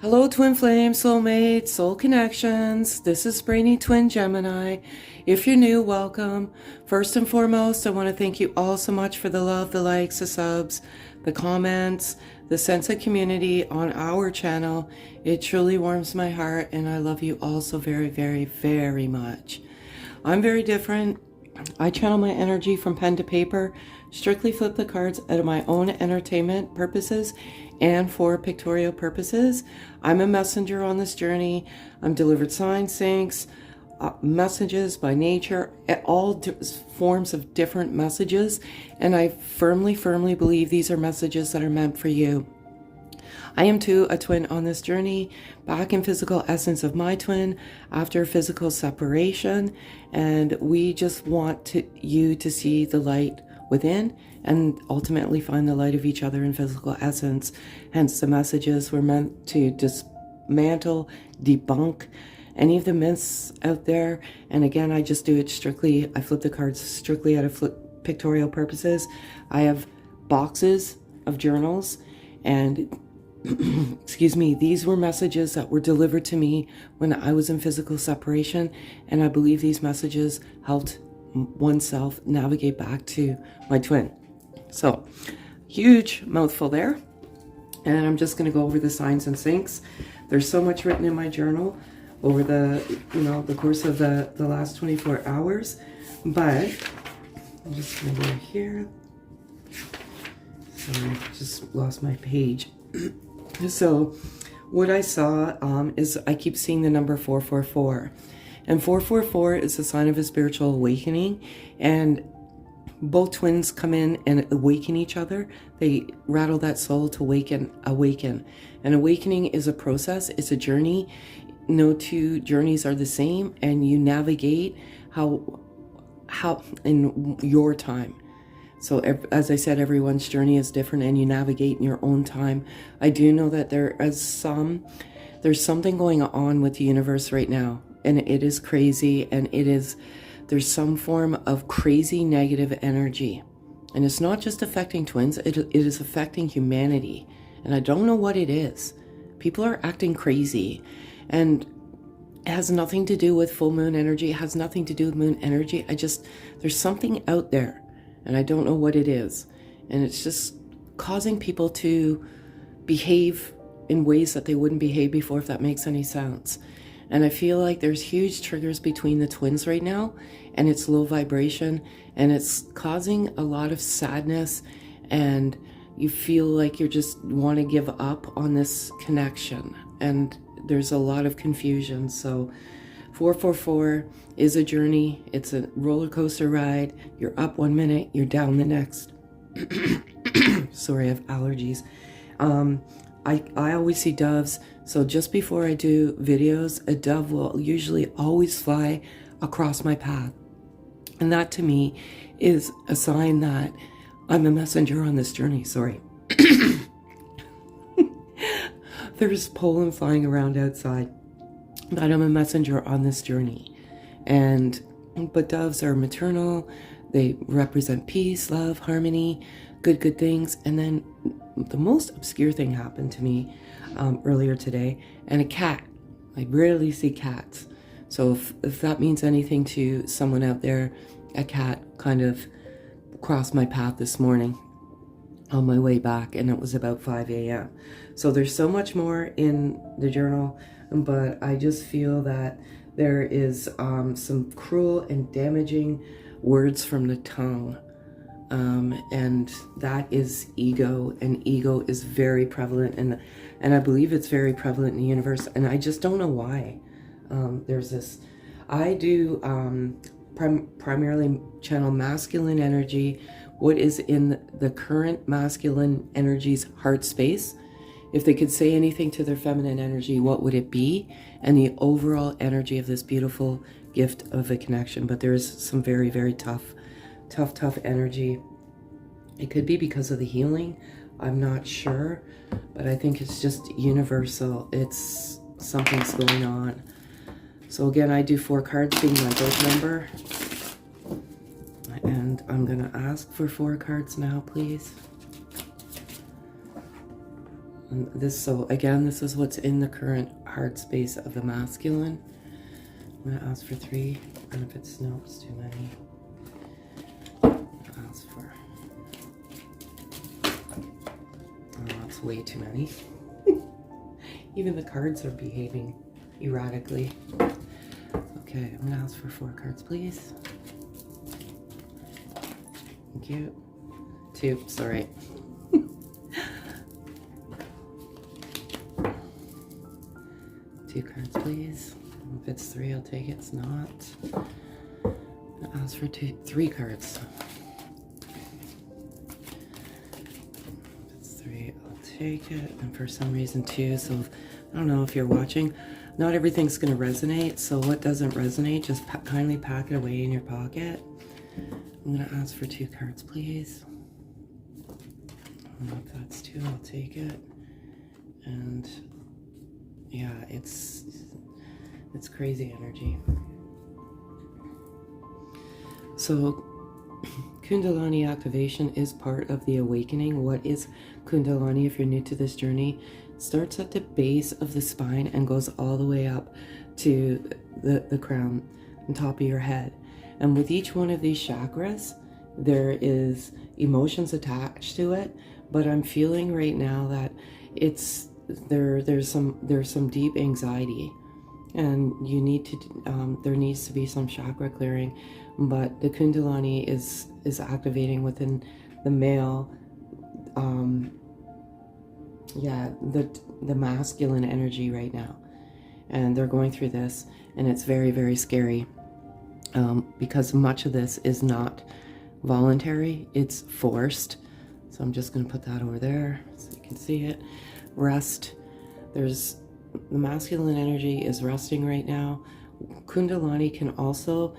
Hello, twin flame, soulmates, soul connections. This is Brainy Twin Gemini. If you're new, welcome. First and foremost, I want to thank you all so much for the love, the likes, the subs, the comments, the sense of community on our channel. It truly warms my heart, and I love you all so very, very, very much. I'm very different. I channel my energy from pen to paper, strictly flip the cards out of my own entertainment purposes and for pictorial purposes. I'm a messenger on this journey. I'm delivered signs, syncs, messages by nature, all forms of different messages, and I firmly believe these are messages that are meant for you. I am too a twin on this journey, back in physical essence of my twin after physical separation, and we just want you to see the light within and ultimately find the light of each other in physical essence. Hence the messages were meant to dismantle, debunk any of the myths out there. And again, I just do it strictly, I flip the cards strictly out of pictorial purposes. I have boxes of journals, and excuse me, these were messages that were delivered to me when I was in physical separation, and I believe these messages helped oneself navigate back to my twin. So, huge mouthful there, and I'm just going to go over the signs and syncs. There's so much written in my journal over the course of the last 24 hours, but I'm just going to go here. Sorry, I just lost my page. So what I saw is I keep seeing the number 444, and 444 is a sign of a spiritual awakening, and both twins come in and awaken each other. They rattle that soul to awaken. And awakening is a process, it's a journey. No two journeys are the same, and you navigate how in your time. So as I said, everyone's journey is different, and you navigate in your own time. I do know that there's something going on with the universe right now, and it is crazy, and there's some form of crazy negative energy. And it's not just affecting twins, it is affecting humanity. And I don't know what it is. People are acting crazy, and it has nothing to do with full moon energy. It has nothing to do with moon energy. There's something out there, and I don't know what it is. And it's just causing people to behave in ways that they wouldn't behave before, if that makes any sense. And I feel like there's huge triggers between the twins right now, and it's low vibration, and it's causing a lot of sadness, and you feel like you just want to give up on this connection, and there's a lot of confusion. So 444 is a journey. It's a roller coaster ride. You're up 1 minute, you're down the next. Sorry, I have allergies. I always see doves. So just before I do videos, a dove will usually always fly across my path. And that to me is a sign that I'm a messenger on this journey. Sorry. There's pollen flying around outside, that I'm a messenger on this journey. But doves are maternal. They represent peace, love, harmony, good things. And then the most obscure thing happened to me earlier today, and a cat. I rarely see cats. So if that means anything to someone out there, a cat kind of crossed my path this morning on my way back, and it was about 5 a.m. So there's so much more in the journal, but I just feel that there is some cruel and damaging words from the tongue, and that is ego, and ego is very prevalent, and I believe it's very prevalent in the universe, and I just don't know why. There's this, I do primarily channel masculine energy, what is in the current masculine energy's heart space. If they could say anything to their feminine energy, what would it be? And the overall energy of this beautiful gift of a connection. But there is some very tough energy. It could be because of the healing. I'm not sure, but I think it's just universal. It's something's going on. So again, I do 4 cards being my birth number. And I'm gonna ask for 4 cards now, please. And this, so again, this is what's in the current heart space of the masculine. I'm gonna ask for 3, and if it's no, it's too many. I'll ask for, oh, it's way too many. Even the cards are behaving erratically. Okay, I'm gonna ask for 4 cards, please. Thank you. 2, sorry. 2 cards, please. If it's 3, I'll take it. It's not. I'll ask for 3 cards. If it's 3, I'll take it. And for some reason 2, so I don't know if you're watching. Not everything's going to resonate, so what doesn't resonate, just kindly pack it away in your pocket. I'm going to ask for 2 cards, please. And if that's 2, I'll take it. And yeah, it's crazy energy. So Kundalini activation is part of the awakening. What is Kundalini, if you're new to this journey? It starts at the base of the spine and goes all the way up to the crown on top of your head. And with each one of these chakras, there is emotions attached to it, but I'm feeling right now that there's some deep anxiety, and you need to there needs to be some chakra clearing. But the Kundalini is activating within the male, the masculine energy right now, and they're going through this, and it's very, very scary, because much of this is not voluntary, it's forced. So I'm just going to put that over there so you can see it. Rest. There's the masculine energy is resting right now. Kundalini can also,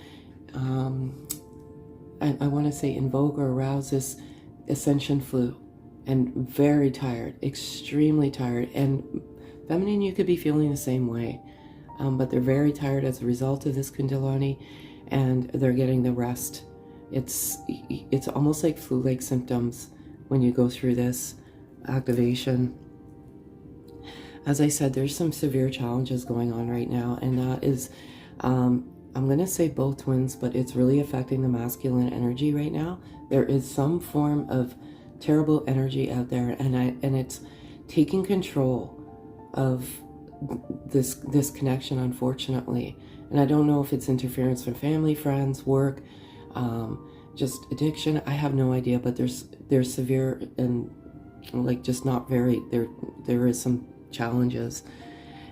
I want to say, invoke or arouse this ascension flu, and very tired, extremely tired. And feminine, you could be feeling the same way, but they're very tired as a result of this Kundalini, and they're getting the rest. It's almost like flu-like symptoms when you go through this activation. As I said, there's some severe challenges going on right now, and that is, I'm going to say both twins, but it's really affecting the masculine energy right now. There is some form of terrible energy out there, and it's taking control of this connection, unfortunately. And I don't know if it's interference from family, friends, work, just addiction. I have no idea, but there's severe and like just not very, there is some challenges,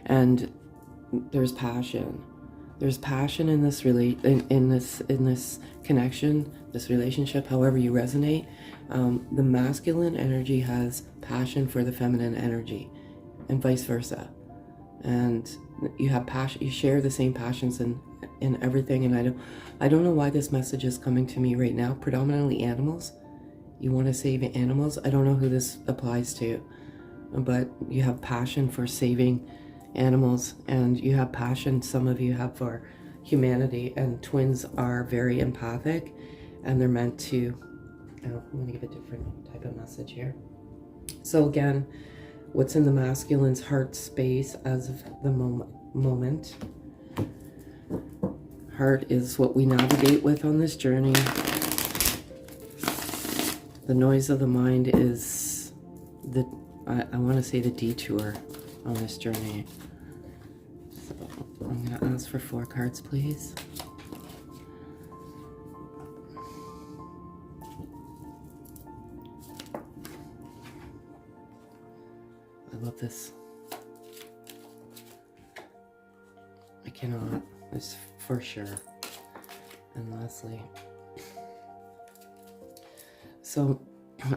and there's passion. There's passion in this in this connection, this relationship, however you resonate. The masculine energy has passion for the feminine energy, and vice versa. And you have passion, you share the same passions in everything. And I don't know why this message is coming to me right now. Predominantly animals. You want to save animals. I don't know who this applies to, but you have passion for saving animals, and you have passion, some of you have, for humanity. And twins are very empathic, and they're meant to, I'm going to give a different type of message here. So again, what's in the masculine's heart space as of the moment. Heart is what we navigate with on this journey. The noise of the mind is I want to say the detour on this journey. So I'm going to ask for 4 cards, please. I love this. I cannot, this for sure. And lastly, so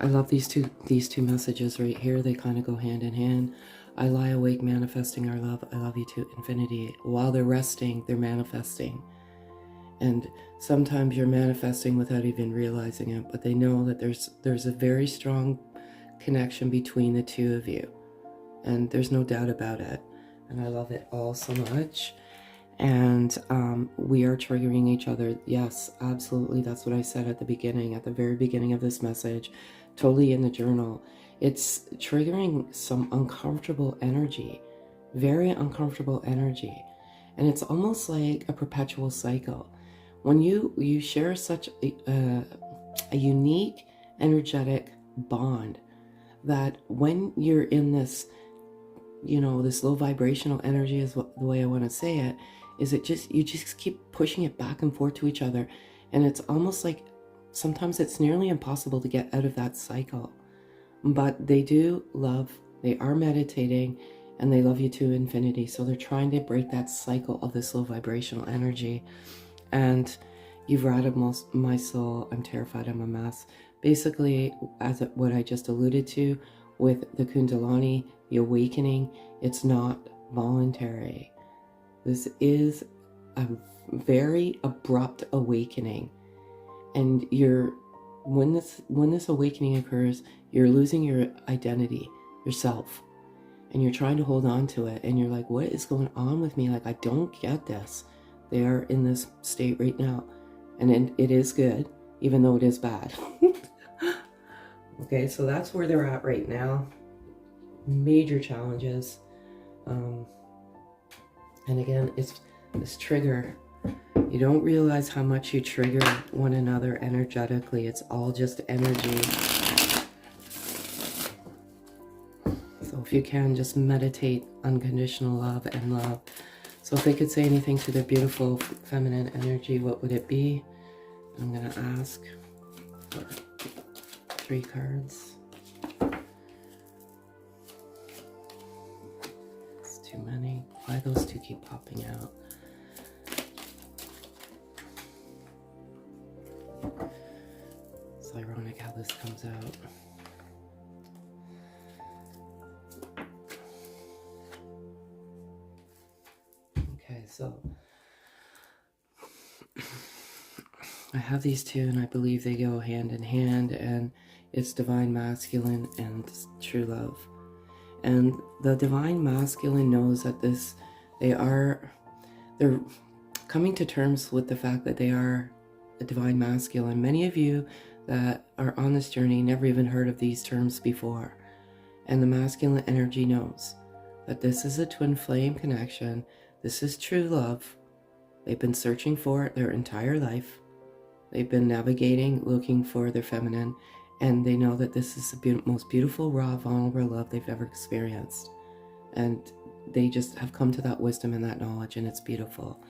I love these two messages right here. They kind of go hand in hand. I lie awake manifesting our love. I love you to infinity. While they're resting, they're manifesting. And sometimes you're manifesting without even realizing it, but they know that there's a very strong connection between the two of you. And there's no doubt about it. And I love it all so much. And we are triggering each other. Yes, absolutely. That's what I said at the beginning, at the very beginning of this message, totally in the journal. It's triggering some uncomfortable energy, very uncomfortable energy. And it's almost like a perpetual cycle. When you share such a unique energetic bond, that when you're in this, this low vibrational energy is the way I want to say it, is you just keep pushing it back and forth to each other. And it's almost like sometimes it's nearly impossible to get out of that cycle. But they do love, they are meditating, and they love you to infinity. So they're trying to break that cycle of this low vibrational energy. And you've rattled my soul, I'm terrified, I'm a mess. Basically, what I just alluded to with the Kundalini, the awakening, it's not voluntary. This is a very abrupt awakening. And when this awakening occurs, you're losing your identity, yourself. And you're trying to hold on to it. And you're like, what is going on with me? Like, I don't get this. They are in this state right now. And it is good, even though it is bad. Okay, so that's where they're at right now. Major challenges. And again, it's this trigger. You don't realize how much you trigger one another energetically. It's all just energy. So if you can, just meditate unconditional love and love. So if they could say anything to their beautiful feminine energy, what would it be? I'm going to ask for 3 cards. It's too many. Why those 2 keep popping out? It's ironic how this comes out. Okay, so I have these 2 and I believe they go hand in hand, and it's divine masculine and true love. And the divine masculine knows that they're coming to terms with the fact that they are a divine masculine. Many of you that are on this journey never even heard of these terms before. And the masculine energy knows that this is a twin flame connection. This is true love. They've been searching for it their entire life. They've been navigating, looking for their feminine, and they know that this is the most beautiful, raw, vulnerable love they've ever experienced. And they just have come to that wisdom and that knowledge, and it's beautiful.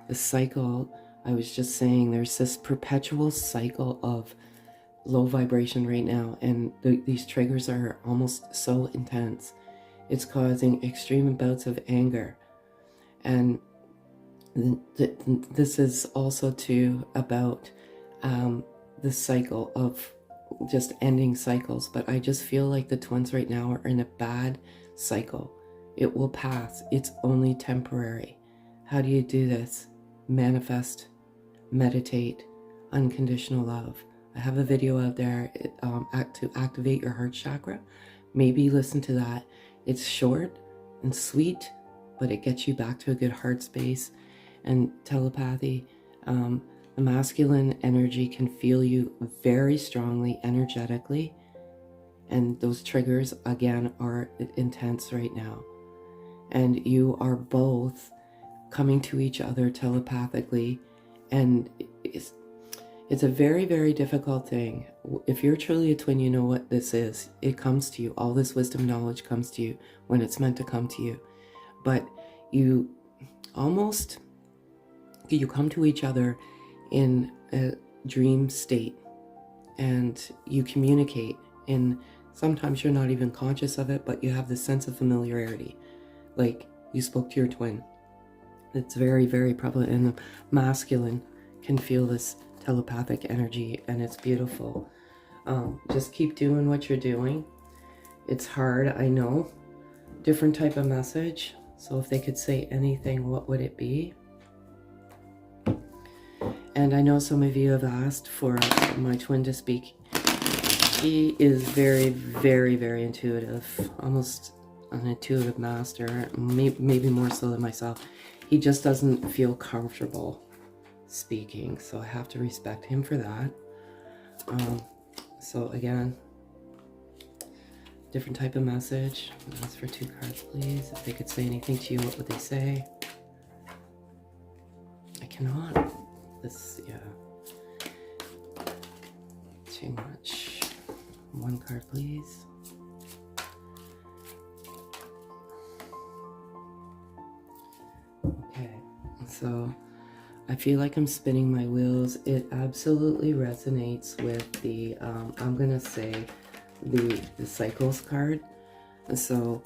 The cycle, I was just saying, there's this perpetual cycle of low vibration right now, and these triggers are almost so intense. It's causing extreme bouts of anger. And this is also too about the cycle of just ending cycles. But I just feel like the twins right now are in a bad cycle. It will pass. It's only temporary. How do you do this? Manifest, meditate, unconditional love. I have a video out there to activate your heart chakra. Maybe listen to that. It's short and sweet, but it gets you back to a good heart space. And telepathy, the masculine energy can feel you very strongly energetically, and those triggers again are intense right now, and you are both coming to each other telepathically, and it's a very, very difficult thing. If you're truly a twin, you know what this is. It comes to you. All this wisdom knowledge comes to you when it's meant to come to you. But you come to each other in a dream state, and you communicate, and sometimes you're not even conscious of it, but you have this sense of familiarity, like you spoke to your twin. It's very, very prevalent, and the masculine can feel this telepathic energy, and it's beautiful. Just keep doing what you're doing. It's hard, I know. Different type of message. So if they could say anything, what would it be? And I know some of you have asked for my twin to speak. He is very, very, very intuitive, almost an intuitive master, maybe more so than myself. He just doesn't feel comfortable speaking, so I have to respect him for that. So again, different type of message. Ask for 2 cards, please. If they could say anything to you, what would they say? I cannot. This, yeah. Too much. 1 card, please. Okay, so I feel like I'm spinning my wheels. It absolutely resonates with the, I'm gonna say, the cycles card. And so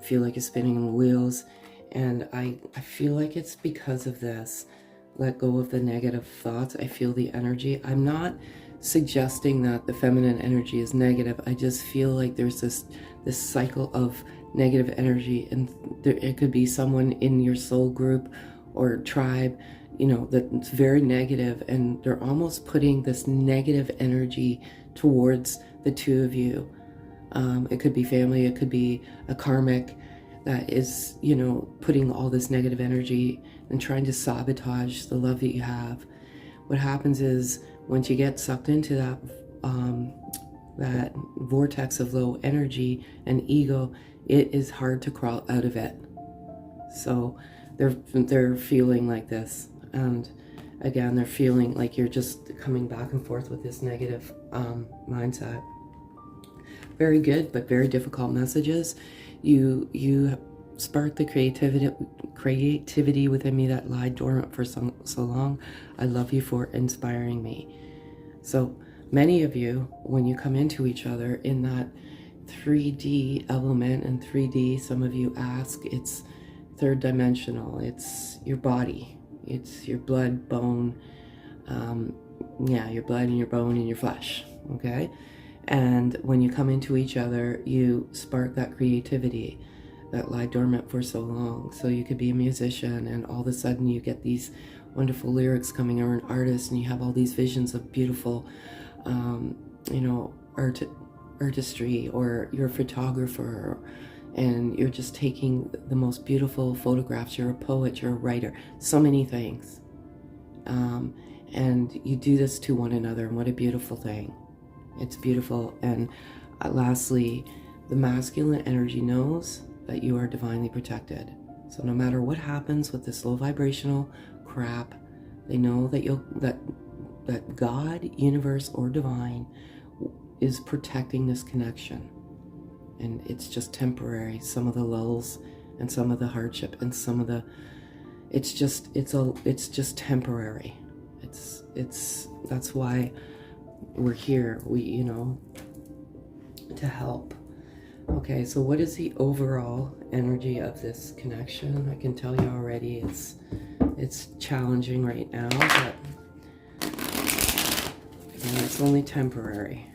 feel like you're spinning the wheels, and I feel like it's because of this. Let go of the negative thoughts. I feel the energy. I'm not suggesting that the feminine energy is negative. I just feel like there's this cycle of negative energy, and it could be someone in your soul group or tribe, you know, that's very negative, and they're almost putting this negative energy towards the two of you. It could be family, it could be a karmic that is, you know, putting all this negative energy and trying to sabotage the love that you have. What happens is, once you get sucked into that vortex of low energy and ego, it is hard to crawl out of it. So they're feeling like this, and again, they're feeling like you're just coming back and forth with this negative mindset. Very good, but very difficult messages. You sparked the creativity within me that lied dormant for so long. I love you for inspiring me. So many of you, when you come into each other in that 3D element, and 3D, some of you ask, it's third dimensional. It's your body. It's your blood, bone, your blood and your bone and your flesh, okay? And when you come into each other, you spark that creativity that lied dormant for so long. So you could be a musician, and all of a sudden you get these wonderful lyrics coming, or an artist, and you have all these visions of beautiful, artistry, or you're a photographer, and you're just taking the most beautiful photographs. You're a poet, you're a writer, so many things. And you do this to one another, and what a beautiful thing. It's beautiful. And lastly, the masculine energy knows that you are divinely protected. So no matter what happens with this low vibrational crap, they know that that God, universe, or divine is protecting this connection. And it's just temporary. Some of the lulls and some of the hardship and some of the, it's just temporary. That's why we're here. To help. Okay, so what is the overall energy of this connection? I can tell you already it's challenging right now, but again, it's only temporary.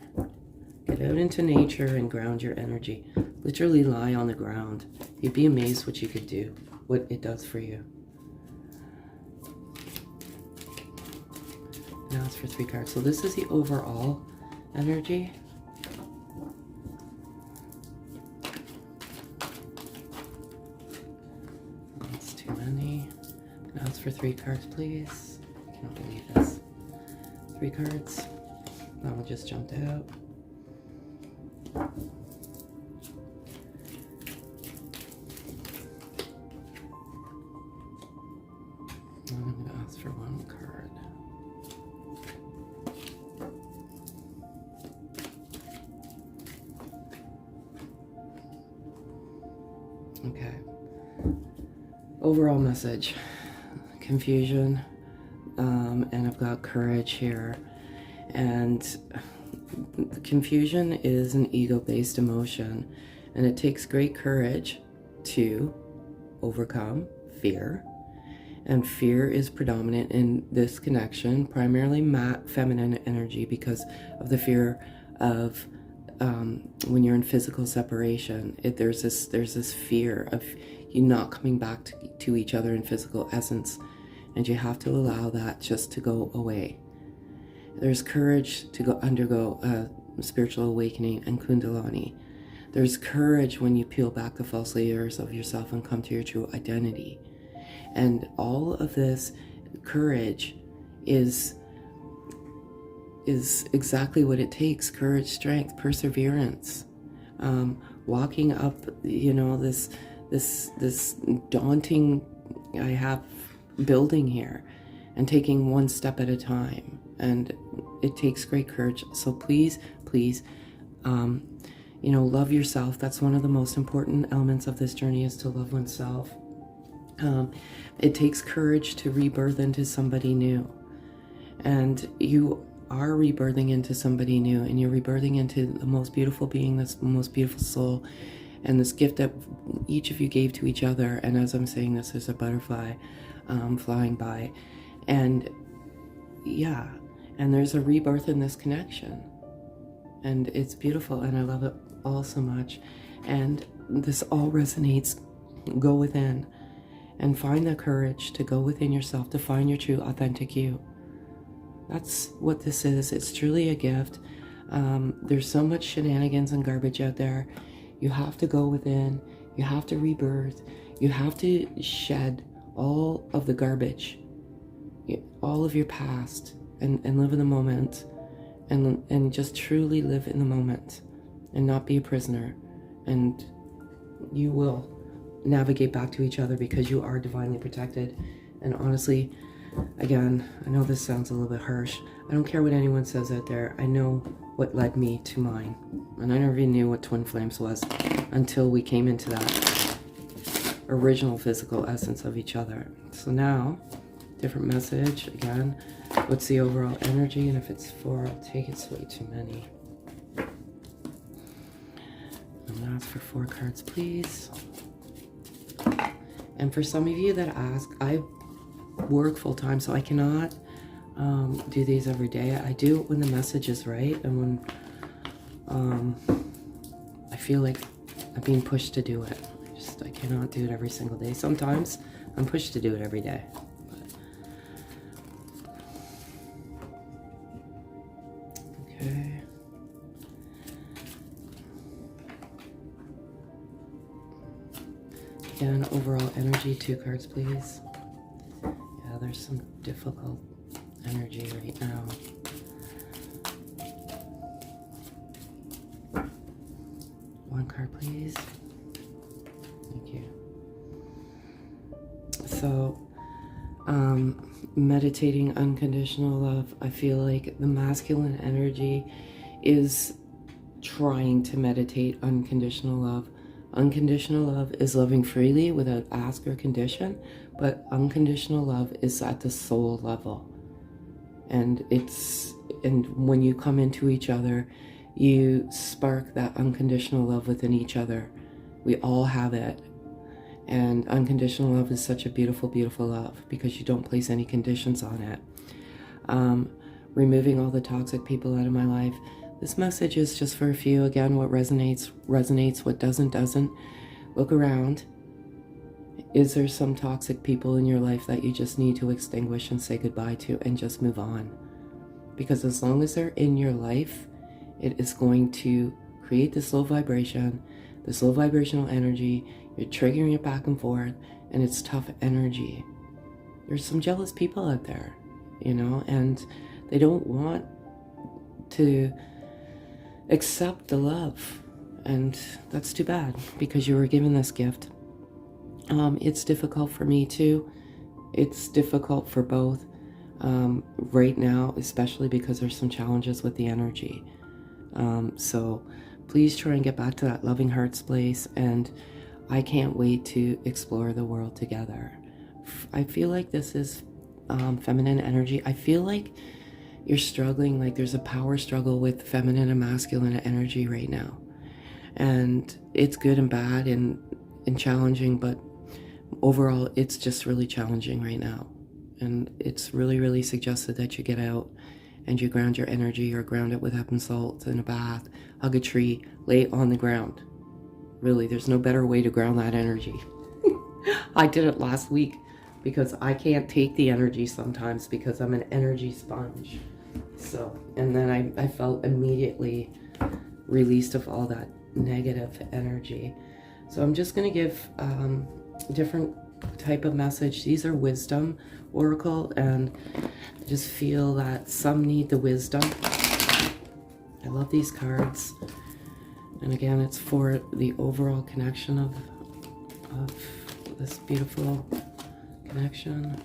Get out into nature and ground your energy. Literally lie on the ground. You'd be amazed what you could do, what it does for you. Now it's for 3 cards. So this is the overall energy. That's too many. Now it's for 3 cards, please. I cannot believe this. 3 cards. That one just jumped out. I'm going to ask for 1 card. Okay. Overall message. Confusion. And I've got courage here. And confusion is an ego-based emotion. And it takes great courage to overcome fear. And fear is predominant in this connection, primarily feminine energy, because of the fear of when you're in physical separation. There's this fear of you not coming back to each other in physical essence, and you have to allow that just to go away. There's courage to undergo a spiritual awakening and Kundalini. There's courage when you peel back the false layers of yourself and come to your true identity. And all of this courage is exactly what it takes. Courage, strength, perseverance. walking up, you know, this daunting I have building here, and taking one step at a time. And it takes great courage. So please, please, you know, love yourself. That's one of the most important elements of this journey, is to love oneself. It takes courage to rebirth into somebody new. And you are rebirthing into somebody new, and you're rebirthing into the most beautiful being, this most beautiful soul, and this gift that each of you gave to each other. And as I'm saying this, there's a butterfly flying by. And yeah, and there's a rebirth in this connection. And it's beautiful, and I love it all so much. And this all resonates. Go within and find the courage to go within yourself, to find your true, authentic you. That's what this is. It's truly a gift. There's so much shenanigans and garbage out there. You have to go within. You have to rebirth. You have to shed all of the garbage, all of your past, and live in the moment, and just truly live in the moment, and not be a prisoner. And you will navigate back to each other, because you are divinely protected. And honestly, again, I know this sounds a little bit harsh. I don't care what anyone says out there. I know what led me to mine. And I never even knew what twin flames was until we came into that original physical essence of each other. So now, different message. Again, what's the overall energy? And if it's 4, I'll take it. It's way too many. And that's for 4 cards, please. And for some of you that ask, I work full-time, so I cannot do these every day. I do it when the message is right, and when I feel like I'm being pushed to do it. I cannot do it every single day. Sometimes I'm pushed to do it every day. Okay. Again, overall energy, 2 cards, please. Yeah, there's some difficult energy right now. One card, please. Thank you. So, meditating unconditional love. I feel like the masculine energy is trying to meditate unconditional love. Unconditional love is loving freely without ask or condition, but unconditional love is at the soul level. And when you come into each other, you spark that unconditional love within each other. We all have it. And unconditional love is such a beautiful, beautiful love, because you don't place any conditions on it. Removing all the toxic people out of my life. This message is just for a few. Again, what resonates, resonates. What doesn't. Look around. Is there some toxic people in your life that you just need to extinguish and say goodbye to and just move on? Because as long as they're in your life, it is going to create this low vibration, this low vibrational energy. You're triggering it back and forth, and it's tough energy. There's some jealous people out there, you know, and they don't want to accept the love. And that's too bad, because you were given this gift. It's difficult for me too. It's difficult for both right now, especially because there's some challenges with the energy. So please try and get back to that loving hearts place, and I can't wait to explore the world together. I feel like this is feminine energy. I feel like you're struggling, like there's a power struggle with feminine and masculine energy right now. And it's good and bad and challenging, but overall it's just really challenging right now. And it's really, really suggested that you get out and you ground your energy, or ground it with Epsom salts in a bath, hug a tree, lay it on the ground. Really, there's no better way to ground that energy. I did it last week because I can't take the energy sometimes, because I'm an energy sponge. So, and then I felt immediately released of all that negative energy. So I'm just going to give different type of message. These are wisdom oracle, and I just feel that some need the wisdom. I love these cards. And again, it's for the overall connection of this beautiful connection.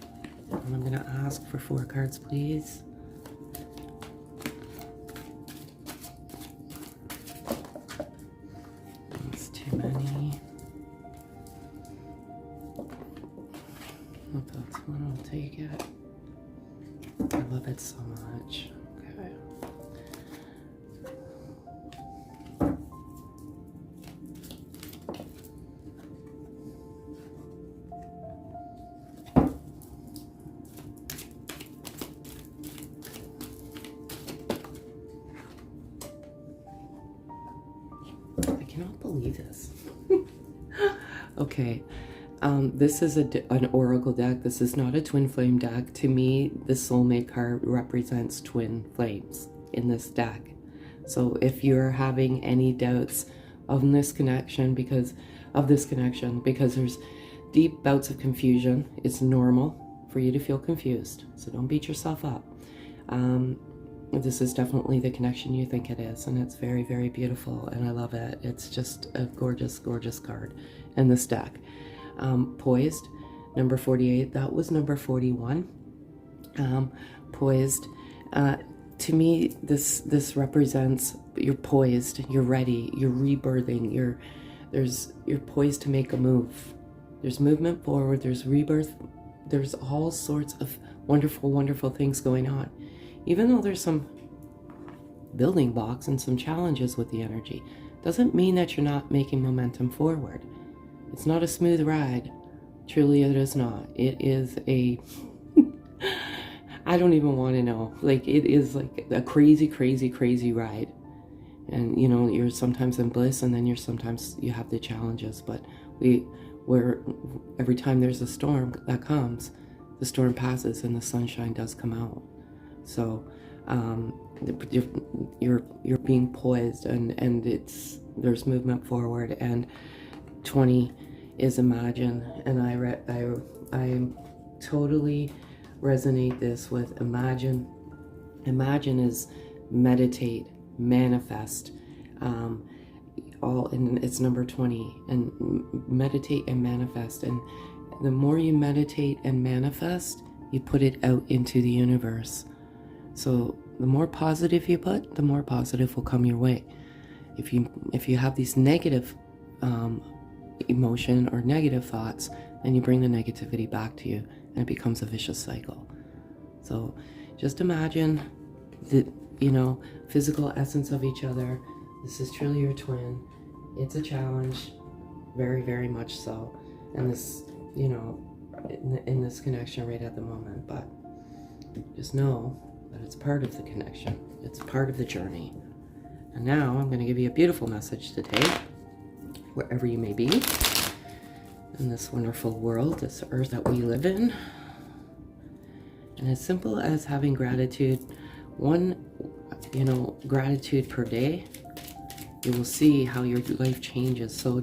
And I'm going to ask for 4 cards, please. That's too many. If that's one, I'll take it. I love it so much. Okay. I cannot believe this. Okay. This is an oracle deck. This is not a twin flame deck. To me, the soulmate card represents twin flames in this deck. So if you're having any doubts of this connection, because there's deep bouts of confusion, it's normal for you to feel confused. So don't beat yourself up. This is definitely the connection you think it is, and it's very, very beautiful, and I love it. It's just a gorgeous, gorgeous card in this deck. Poised, number 48. That was number 41. Poised. To me, this represents you're poised, you're ready, you're rebirthing, you're poised to make a move. There's movement forward, there's rebirth, there's all sorts of wonderful, wonderful things going on. Even though there's some building blocks and some challenges with the energy, doesn't mean that you're not making momentum forward. It's not a smooth ride. Truly, it is not. It is a... I don't even want to know. Like, it is like a crazy, crazy, crazy ride. And, you know, you're sometimes in bliss, and then you have the challenges. But every time there's a storm that comes, the storm passes and the sunshine does come out. So you're being poised, and there's movement forward. And 20 is imagine, and I totally resonate this with imagine. Imagine is meditate, manifest, and it's number 20, and meditate and manifest. And the more you meditate and manifest, you put it out into the universe. So the more positive you put, the more positive will come your way. If you have these negative emotion or negative thoughts, then you bring the negativity back to you, and it becomes a vicious cycle. So just imagine the physical essence of each other. This is truly your twin. It's a challenge, very, very much so, and this, in this connection right at the moment. But just know that it's part of the connection. It's part of the journey. And now I'm going to give you a beautiful message today, wherever you may be in this wonderful world, this earth that we live in. And as simple as having gratitude, gratitude per day, you will see how your life changes so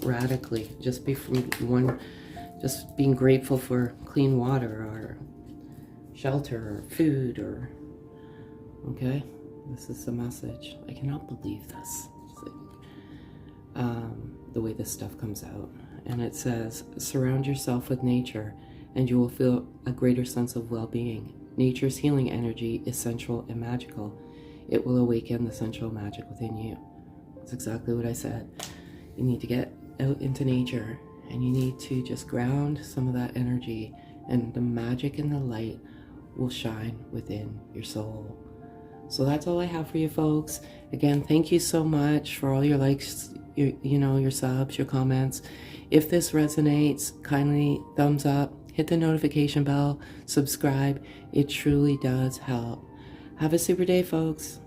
radically. Just being grateful for clean water or shelter or food, or okay. This is the message. I cannot believe this. The way this stuff comes out. And it says, surround yourself with nature and you will feel a greater sense of well-being. Nature's healing energy is sensual and magical. It will awaken the sensual magic within you. That's exactly what I said. You need to get out into nature, and you need to just ground some of that energy, and the magic and the light will shine within your soul. So that's all I have for you folks. Again, thank you so much for all your likes, your subs, your comments. If this resonates, kindly thumbs up, hit the notification bell, subscribe. It truly does help. Have a super day, folks.